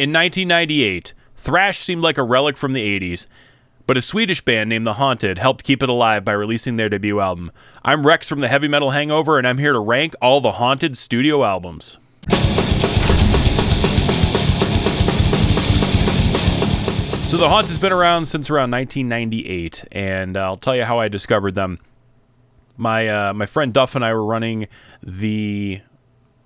In 1998, thrash seemed like a relic from the 80s, but a Swedish band named The Haunted helped keep it alive by releasing their debut album. I'm Rex from the Heavy Metal Hangover, and I'm here to rank all the Haunted studio albums. So The Haunted's been around since around 1998, and I'll tell you how I discovered them. My friend Duff and I were running the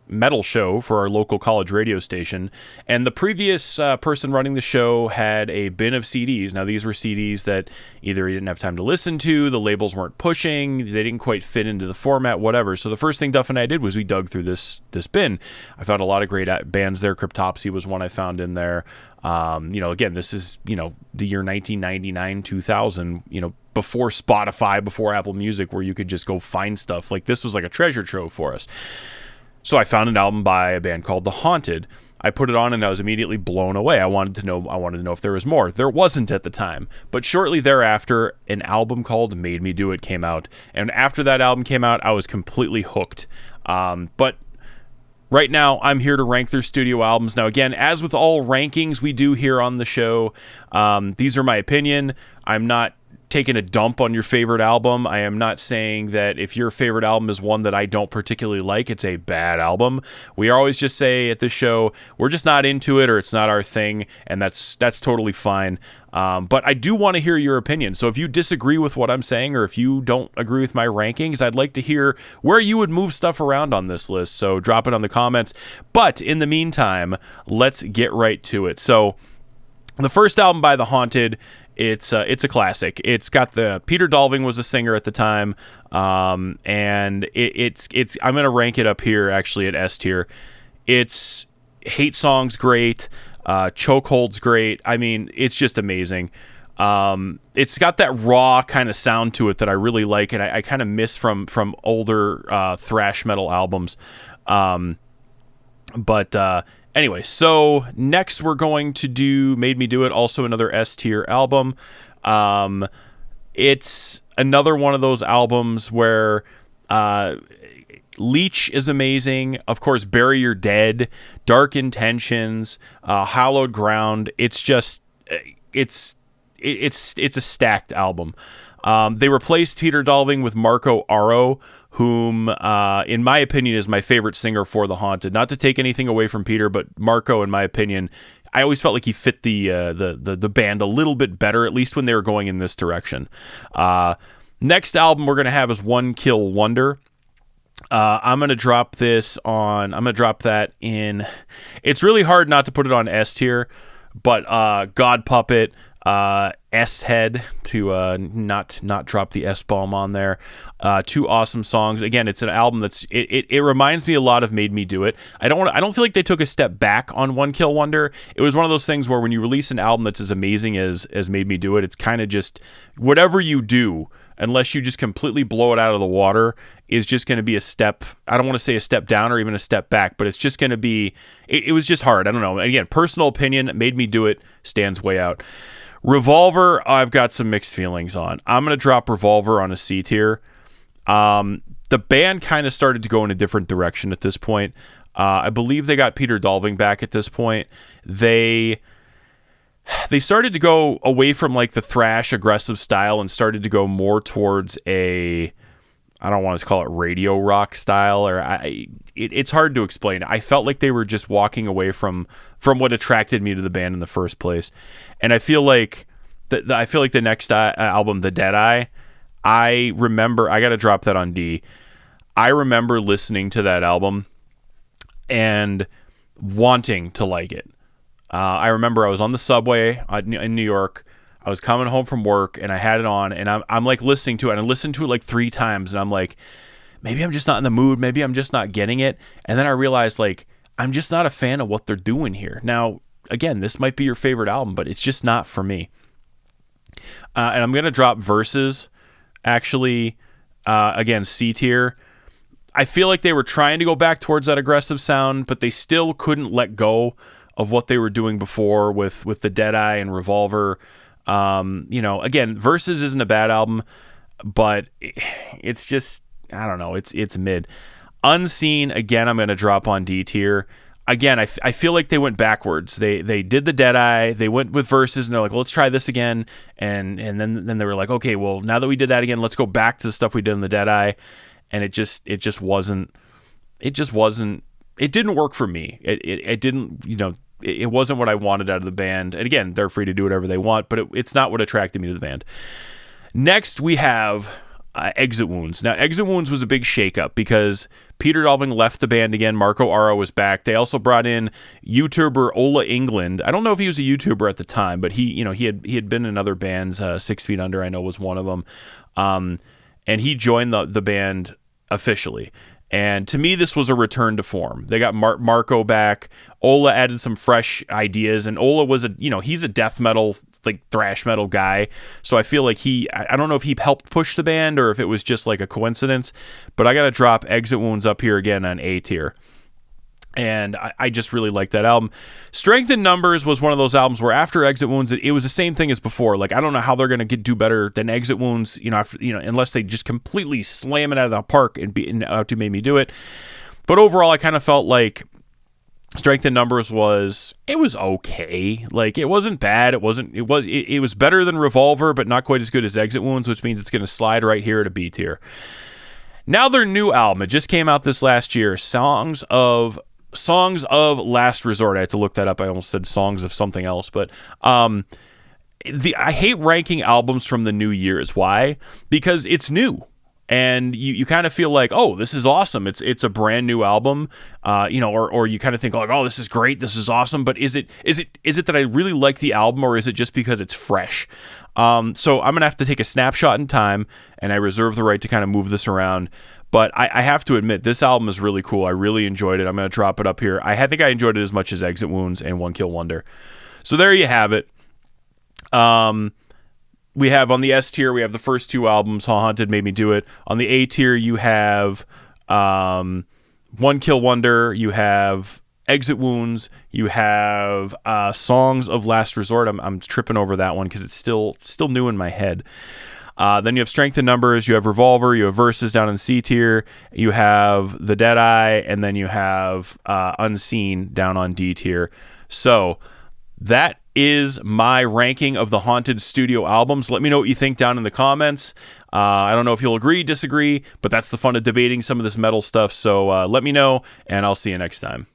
metal show for our local college radio station, and the previous person running the show had a bin of CDs. Now, these were CDs that either he didn't have time to listen to, the labels weren't pushing, they didn't quite fit into the format, whatever. So the first thing Duff and I did was we dug through this bin. I found a lot of great bands there. Cryptopsy was one I found in there. Again, this is, the year 1999, 2000, before Spotify, before Apple Music, where you could just go find stuff. Like, this was like a treasure trove for us. So I found an album by a band called The Haunted. I put it on and I was immediately blown away. I wanted to know if there was more. There wasn't at the time. But shortly thereafter, an album called Made Me Do It came out. And after that album came out, I was completely hooked. But right now, I'm here to rank their studio albums. Now, again, as with all rankings we do here on the show, these are my opinion. I'm not taking a dump on your favorite album. I am not saying that if your favorite album is one that I don't particularly like, it's a bad album. We always just say at this show, we're just not into it, or it's not our thing, and that's totally fine. But I do want to hear your opinion. So if you disagree with what I'm saying, or if you don't agree with my rankings, I'd like to hear where you would move stuff around on this list. So drop it on the comments. But in the meantime, let's get right to it. So the first album by The Haunted, it's a classic. It's got Peter Dolving was a singer at the time, and it's I'm gonna rank it up here actually at S tier. It's Hate Song's great, Chokehold's great. I mean, it's just amazing. It's got that raw kind of sound to it that I really like, and I kind of miss from older thrash metal albums. Anyway, so next we're going to do Made Me Do It, also another S-tier album. It's another one of those albums where Leech is amazing. Of course, Bury Your Dead, Dark Intentions, Hallowed Ground. It's just, it's a stacked album. They replaced Peter Dolving with Marco Aro, whom, in my opinion, is my favorite singer for The Haunted. Not to take anything away from Peter, but Marco, in my opinion, I always felt like he fit the band a little bit better, at least when they were going in this direction. Next album we're going to have is One Kill Wonder. I'm going to drop that in. It's really hard not to put it on S tier, but God Puppet, S Head, to not drop the S bomb on there. Two awesome songs. Again, it's an album it reminds me a lot of Made Me Do It. I don't feel like they took a step back on One Kill Wonder. It was one of those things where when you release an album that's as amazing as Made Me Do It, it's kind of just whatever you do, unless you just completely blow it out of the water, is just going to be a step. I don't want to say a step down or even a step back, but it's just going to be. It was just hard. I don't know. Again, personal opinion. Made Me Do It stands way out. Revolver, I've got some mixed feelings on. I'm going to drop Revolver on a C tier. The band kind of started to go in a different direction at this point. I believe they got Peter Dolving back at this point. They started to go away from like the thrash aggressive style and started to go more towards I don't want to call it radio rock style, or it's hard to explain. I felt like they were just walking away from what attracted me to the band in the first place. And I feel like the next album, The Deadeye, I remember, I got to drop that on D. I remember listening to that album and wanting to like it. I remember I was on the subway in New York. I was coming home from work and I had it on, and I'm like listening to it, and I listened to it like 3 times, and I'm like, maybe I'm just not in the mood, maybe I'm just not getting it. And then I realized, like, I'm just not a fan of what they're doing here. Now, again, this might be your favorite album, but it's just not for me. And I'm gonna drop Verses, actually, again, C tier. I feel like they were trying to go back towards that aggressive sound, but they still couldn't let go of what they were doing before with the Deadeye and Revolver. Again, Versus isn't a bad album, but it's just, I don't know, it's mid. Unseen, again, I'm going to drop on D tier. again, I feel like they went backwards. They did the Deadeye, they went with verses, and they're like, well, let's try this again, and then they were like, okay, well, now that we did that again, let's go back to the stuff we did in the Deadeye, and it didn't work for me. It didn't, it wasn't what I wanted out of the band. And again, they're free to do whatever they want, but it's not what attracted me to the band. Next, we have Exit Wounds. Now, Exit Wounds was a big shakeup because Peter Dolving left the band again. Marco Aro was back. They also brought in YouTuber Ola England. I don't know if he was a YouTuber at the time, but he had been in other bands. 6 Feet Under, I know, was one of them. And he joined the band officially. And to me, this was a return to form. They got Marco back. Ola added some fresh ideas, and Ola was he's a death metal, like thrash metal guy. So I feel like I don't know if he helped push the band or if it was just like a coincidence, but I got to drop Exit Wounds up here again on A tier. And I just really like that album. Strength in Numbers was one of those albums where after Exit Wounds, it was the same thing as before. Like, I don't know how they're going to do better than Exit Wounds, unless they just completely slam it out of the park and out to Make Me Do It. But overall, I kind of felt like Strength in Numbers was okay. Like, it wasn't bad. It was better than Revolver, but not quite as good as Exit Wounds, which means it's going to slide right here at a B tier. Now their new album, it just came out this last year, Songs of Last Resort. I had to look that up. I almost said Songs of something else, but I hate ranking albums from the new years. Why? Because it's new. And you kind of feel like, oh, this is awesome. It's a brand new album, or you kind of think like, oh, this is great, this is awesome. But is it that I really like the album, or is it just because it's fresh? So I'm gonna have to take a snapshot in time, and I reserve the right to kind of move this around. But I have to admit, this album is really cool. I really enjoyed it. I'm gonna drop it up here. I think I enjoyed it as much as Exit Wounds and One Kill Wonder. So there you have it. We have on the S tier, we have the first two albums, How Haunted Made Me Do It. On the A tier, you have One Kill Wonder, you have Exit Wounds, you have Songs of Last Resort. I'm tripping over that one because it's still new in my head. Then you have Strength in Numbers, you have Revolver, you have Verses down in C tier, you have The Deadeye, and then you have Unseen down on D tier. So that is my ranking of the Haunted studio albums. Let me know what you think down in the comments. I don't know if you'll agree, disagree, but that's the fun of debating some of this metal stuff. So let me know, and I'll see you next time.